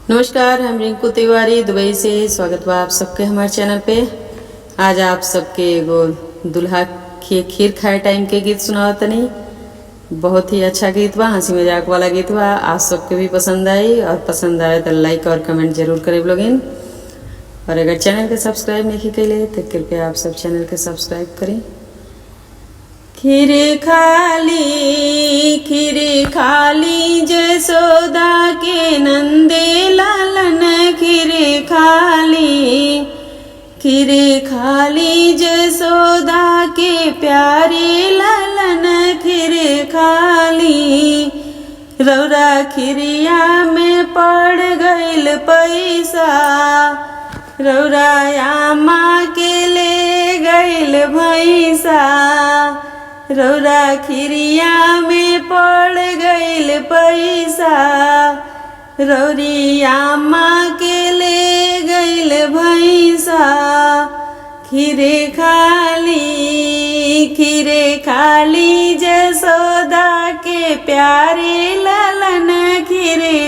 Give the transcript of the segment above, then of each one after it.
नमस्कार, हम रिंकू तिवारी दुबई से स्वागत बा आप सबके हमारे चैनल पे। आज आप सबके एगो दुल्हा के खीर खाए टाइम के गीत सुनावत तनी। बहुत ही अच्छा गीत बा, हंसी मजाक वाला गीत बा। आप सबके भी पसंद आई और पसंद आए तो लाइक और कमेंट जरूर करें लोगिन। और अगर चैनल के सब्सक्राइब नहीं कैले तो कृपया आप सब चैनल के सब्सक्राइब करें। खीर खाली जसोदा के नंदे लालन खीर खाली जसोदा के प्यारे लालन खीर खाली। रौरा खिरिया में पड़ गइल पैसा, रौरा माँ के ले गइल भैंसा। रौरा खिरिया में पड़ गइल पैसा, रौरिया माँ के ले गइल भैंसा। खीरे खाली जसोदा के प्यारे लालन खीरे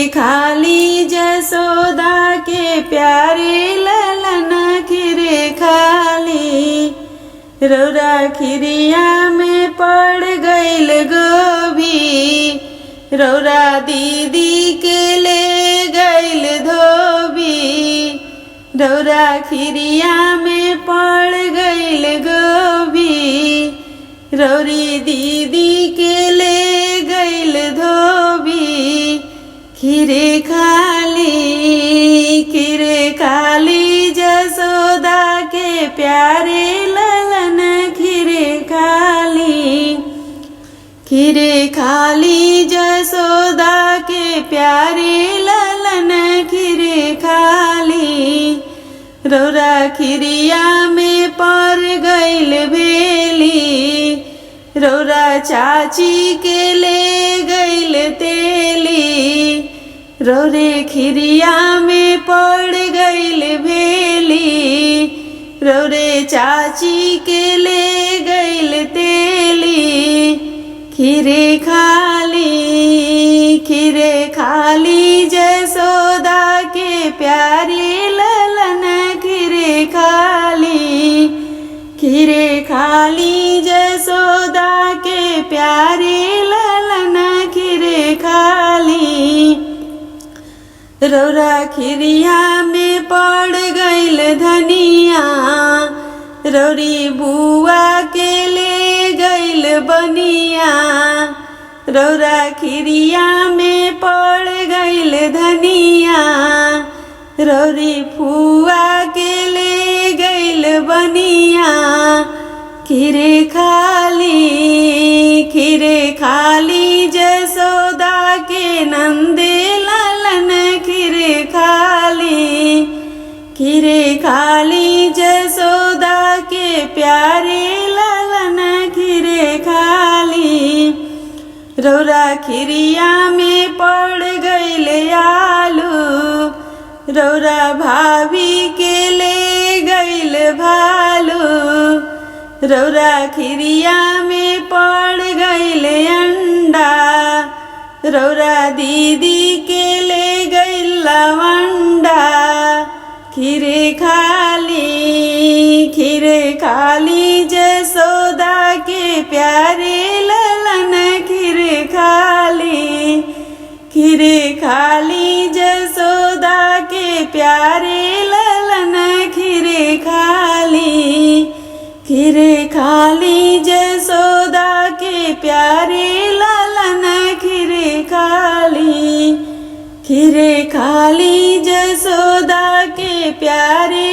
खाली जसोदा के प्यारे लालन खीरे खाली। रौरा खिरिया में पड़ गइल गोभी, रौरा दीदी के ले गइल धोबी। रौरा खिरिया में पड़ गइल गोभी, रौरी दीदी के ले गइल धोबी। खीरे खाली जसोदा के प्यारे लालन खीरे खाली जसोदा के प्यारे लालन खीरे खाली। रौरा खिरिया में पड़ गइल भेली, रौरा चाची के ले गइल तेली। रौरे खिरिया में पड़ गइल भेली, रौरे चाची के ले गइल तेली। खीरे खाली जसोदा के प्यारे लालन खीरे खाली जसोदा के प्यारे लालन खीरे खाली। रौरा खिरिया में पड़ गइल धनिया, रौरी बुआ के ले गइल बनिया। रौरा खिरिया में पड़ गइल धनिया, रौरी फुआ के ले गइल बनिया। खीरे खाली जसोदा के नंदे लालन खीरे खाली जसोदा के प्यारे लालन खीरे खाली। रौरा खिरिया में पड़ गइल आलू, रौरा भाभी के ले गइल भालू। रौरा खिरिया में पड़ गइल अंडा, रौरा दीदी के ले गइल लवंडा। खीरे खाली जसोदा के प्यारे लालन खीरे खाली जसोदा के प्यारे लालन खीरे खाली जसोदा के प्यारे लालन खीरे खाली जसोदा के प्यारे